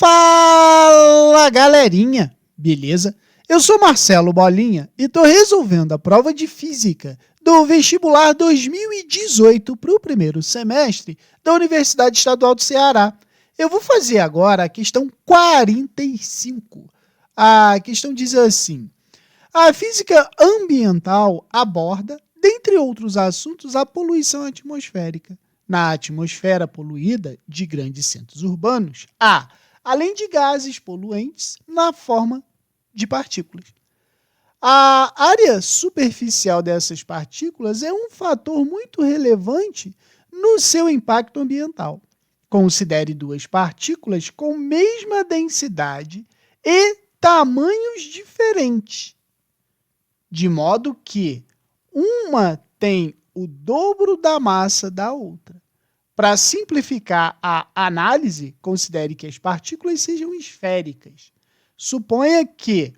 Fala, galerinha! Beleza? Eu sou Marcelo Bolinha e estou resolvendo a prova de Física do Vestibular 2018 para o primeiro semestre da Universidade Estadual do Ceará. Eu vou fazer agora a questão 45. A questão diz assim: a física ambiental aborda, dentre outros assuntos, a poluição atmosférica. Na atmosfera poluída de grandes centros urbanos, além de gases poluentes, na forma de partículas. A área superficial dessas partículas é um fator muito relevante no seu impacto ambiental. Considere duas partículas com mesma densidade e tamanhos diferentes, de modo que uma tem o dobro da massa da outra. Para simplificar a análise, considere que as partículas sejam esféricas. Suponha que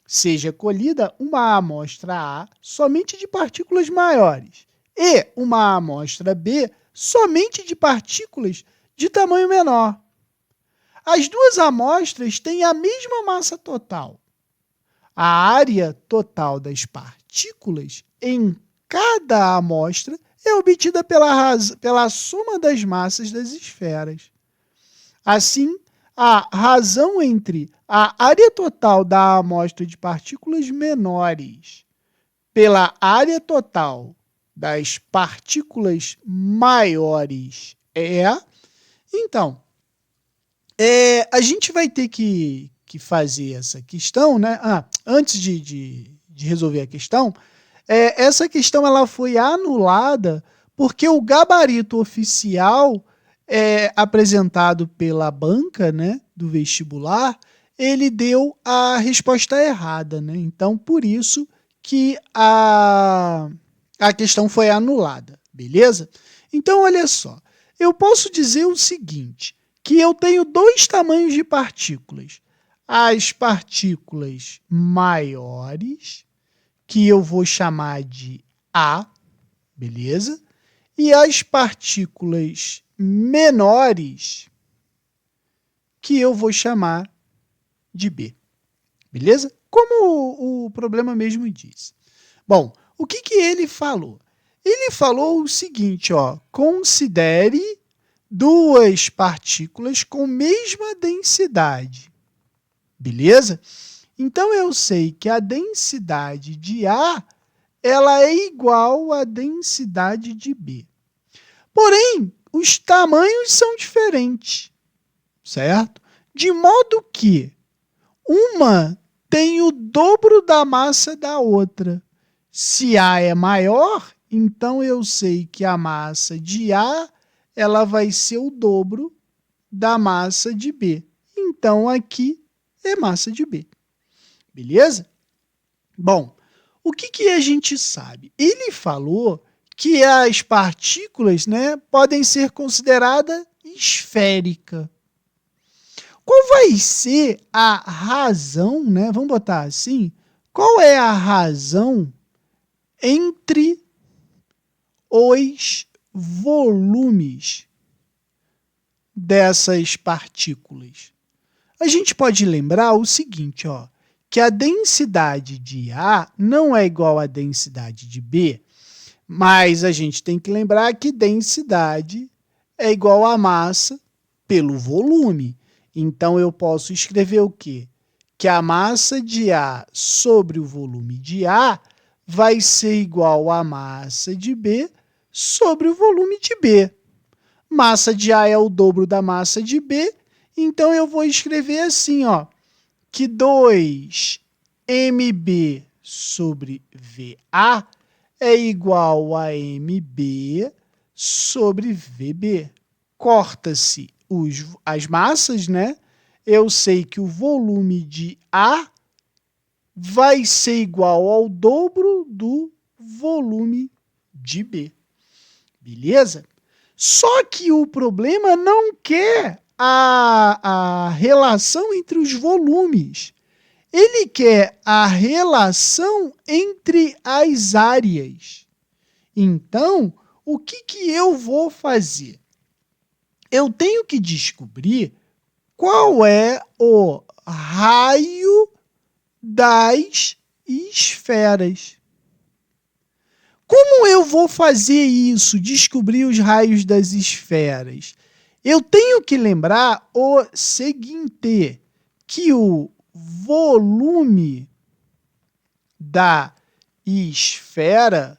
seja colhida uma amostra A somente de partículas maiores e uma amostra B somente de partículas de tamanho menor. As duas amostras têm a mesma massa total. A área total das partículas em cada amostra é obtida pela soma das massas das esferas. Assim, a razão entre a área total da amostra de partículas menores pela área total das partículas maiores Então, a gente vai ter que fazer essa questão, né? Antes de resolver a questão, essa questão ela foi anulada porque o gabarito oficial apresentado pela banca, né, do vestibular, ele deu a resposta errada, né? Então, por isso que a questão foi anulada, beleza? Então, olha só, eu posso dizer o seguinte, que eu tenho dois tamanhos de partículas. As partículas maiores, que eu vou chamar de A, beleza? E as partículas menores, que eu vou chamar de B, beleza? Como o problema mesmo diz. Bom, o que ele falou? Ele falou o seguinte, considere duas partículas com mesma densidade, beleza? Então, eu sei que a densidade de A ela é igual à densidade de B. Porém, os tamanhos são diferentes, certo? De modo que uma tem o dobro da massa da outra. Se A é maior, então eu sei que a massa de A ela vai ser o dobro da massa de B. Então, aqui é massa de B. Beleza? Bom, o que a gente sabe? Ele falou que as partículas, né, podem ser consideradas esféricas. Qual vai ser a razão, né? Vamos botar assim, qual é a razão entre os volumes dessas partículas? A gente pode lembrar o seguinte, que a densidade de A não é igual à densidade de B, mas a gente tem que lembrar que densidade é igual a massa pelo volume. Então, eu posso escrever o quê? Que a massa de A sobre o volume de A vai ser igual à massa de B sobre o volume de B. Massa de A é o dobro da massa de B, então eu vou escrever assim, que 2mb sobre VA é igual a mb sobre VB. Corta-se as massas, né? Eu sei que o volume de A vai ser igual ao dobro do volume de B. Beleza? Só que o problema não quer a relação entre os volumes. Ele quer a relação entre as áreas. Então, o que eu vou fazer? Eu tenho que descobrir qual é o raio das esferas. Como eu vou fazer isso, descobrir os raios das esferas? Eu tenho que lembrar o seguinte, que o volume da esfera,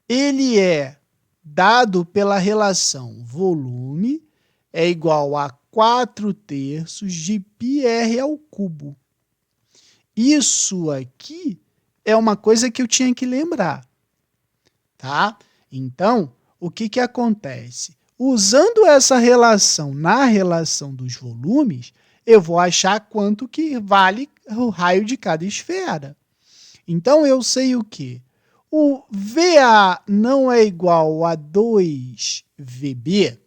ele é dado pela relação volume é igual a 4/3 de πr ao cubo. Isso aqui é uma coisa que eu tinha que lembrar, tá? Então, o que acontece? Usando essa relação na relação dos volumes, eu vou achar quanto que vale o raio de cada esfera. Então, eu sei o quê? O VA não é igual a 2VB,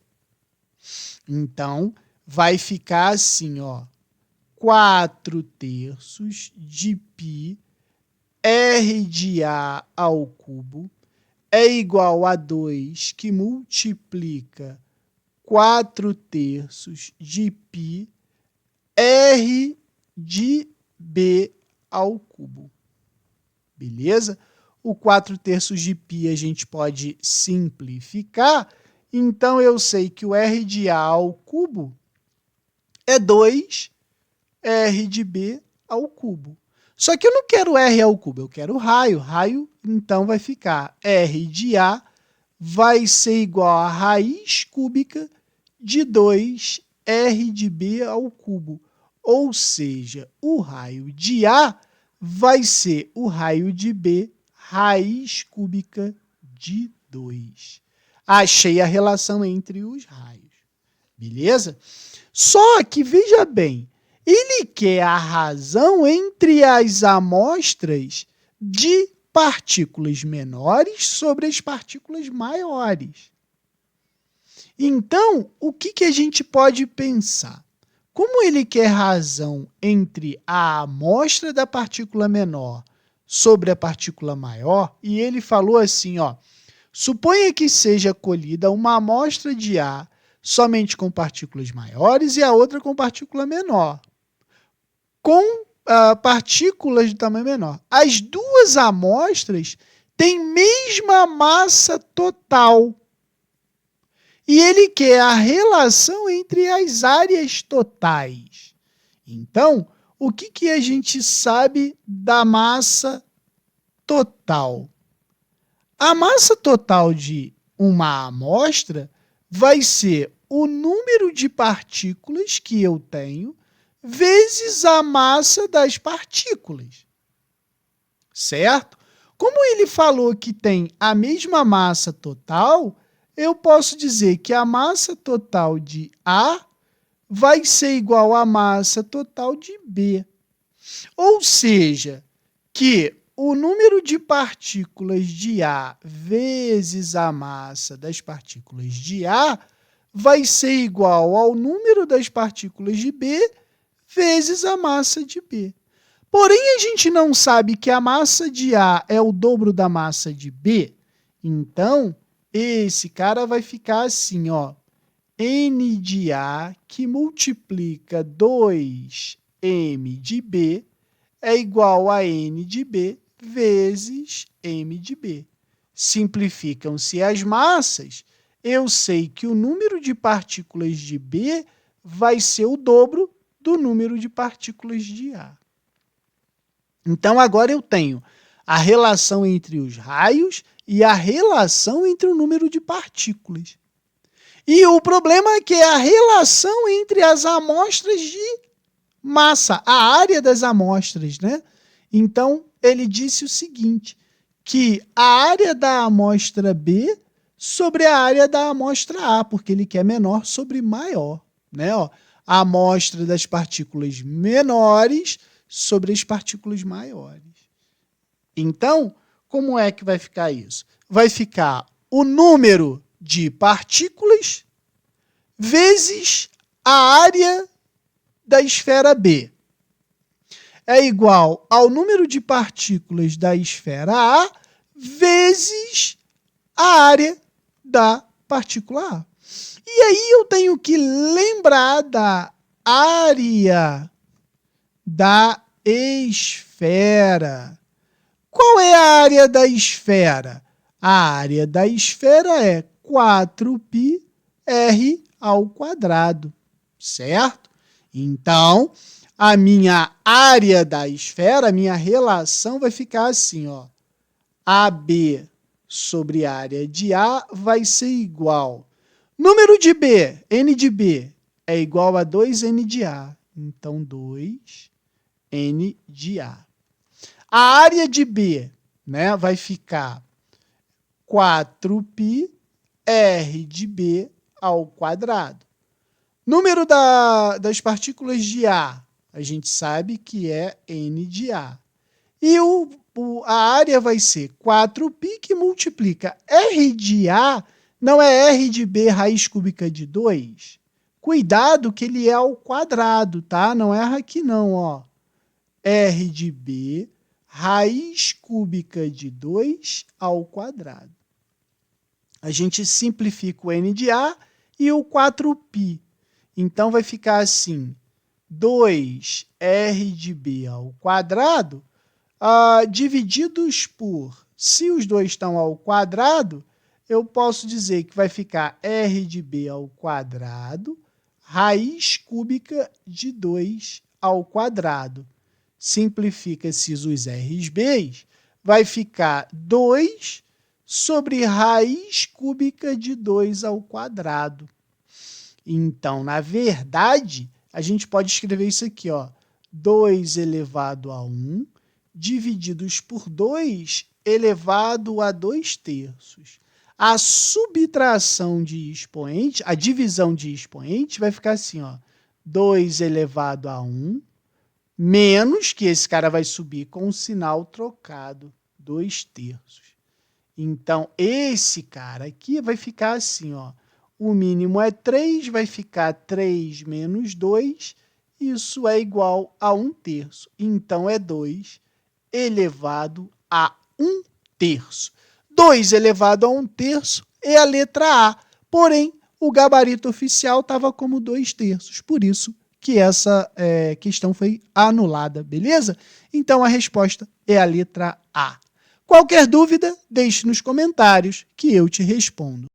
então vai ficar assim, ó, 4/3 de π R de A ao cubo é igual a 2 que multiplica 4/3 de π R de B ao cubo. Beleza? O 4/3 de π a gente pode simplificar, então eu sei que o R de A ao cubo é 2 R de B ao cubo. Só que eu não quero R ao cubo, eu quero raio. Raio, então, vai ficar R de A vai ser igual a raiz cúbica de 2 R de B ao cubo. Ou seja, o raio de A vai ser o raio de B, raiz cúbica de 2. Achei a relação entre os raios. Beleza? Só que, veja bem, ele quer a razão entre as amostras de partículas menores sobre as partículas maiores. Então, o que a gente pode pensar? Como ele quer razão entre a amostra da partícula menor sobre a partícula maior, e ele falou assim, ó, suponha que seja colhida uma amostra de A somente com partículas maiores e a outra com partícula menor, com partículas de tamanho menor. As duas amostras têm mesma massa total. E ele quer a relação entre as áreas totais. Então, o que a gente sabe da massa total? A massa total de uma amostra vai ser o número de partículas que eu tenho vezes a massa das partículas, certo? Como ele falou que tem a mesma massa total, eu posso dizer que a massa total de A vai ser igual à massa total de B. Ou seja, que o número de partículas de A vezes a massa das partículas de A vai ser igual ao número das partículas de B vezes a massa de B. Porém, a gente não sabe que a massa de A é o dobro da massa de B, então esse cara vai ficar assim, ó, N de A que multiplica 2M de B é igual a N de B vezes M de B. Simplificam-se as massas, eu sei que o número de partículas de B vai ser o dobro do número de partículas de A. Então, agora eu tenho a relação entre os raios e a relação entre o número de partículas. E o problema é que é a relação entre as amostras de massa, a área das amostras, né? Então, ele disse o seguinte, que a área da amostra B sobre a área da amostra A, porque ele quer menor sobre maior, né? Ó, a amostra das partículas menores sobre as partículas maiores. Então, como é que vai ficar isso? Vai ficar o número de partículas vezes a área da esfera B. É igual ao número de partículas da esfera A vezes a área da partícula A. E aí eu tenho que lembrar da área da esfera. Qual é a área da esfera? A área da esfera é 4πr ao quadrado, certo? Então, a minha área da esfera, a minha relação vai ficar assim, ó. AB sobre área de A vai ser igual. Número de B, N de B, é igual a 2N de A. Então, 2N de A. A área de B, né, vai ficar 4πr de B ao quadrado. Número das partículas de A, a gente sabe que é N de A. E a área vai ser 4π que multiplica R de A, não é R de B raiz cúbica de 2? Cuidado que ele é ao quadrado, tá? Não erra aqui não, ó. R de B raiz cúbica de 2 ao quadrado. A gente simplifica o N de A e o 4π. Então, vai ficar assim, 2R de B ao quadrado, divididos por, se os dois estão ao quadrado, eu posso dizer que vai ficar R de B ao quadrado, raiz cúbica de 2 ao quadrado. Simplifica-se os R's B's, vai ficar 2 sobre raiz cúbica de 2 ao quadrado. Então, na verdade, a gente pode escrever isso aqui, ó, 2 elevado a 1, divididos por 2 elevado a 2/3. A subtração de expoente, a divisão de expoente vai ficar assim, ó, 2 elevado a 1, menos, que esse cara vai subir com o sinal trocado, 2/3. Então, esse cara aqui vai ficar assim, ó, o mínimo é 3, vai ficar 3 menos 2, isso é igual a 1/3. Então, é 2 elevado a 1/3. 2 elevado a 1/3 é a letra A, porém, o gabarito oficial estava como 2/3, por isso que essa questão foi anulada, beleza? Então, a resposta é a letra A. Qualquer dúvida, deixe nos comentários que eu te respondo.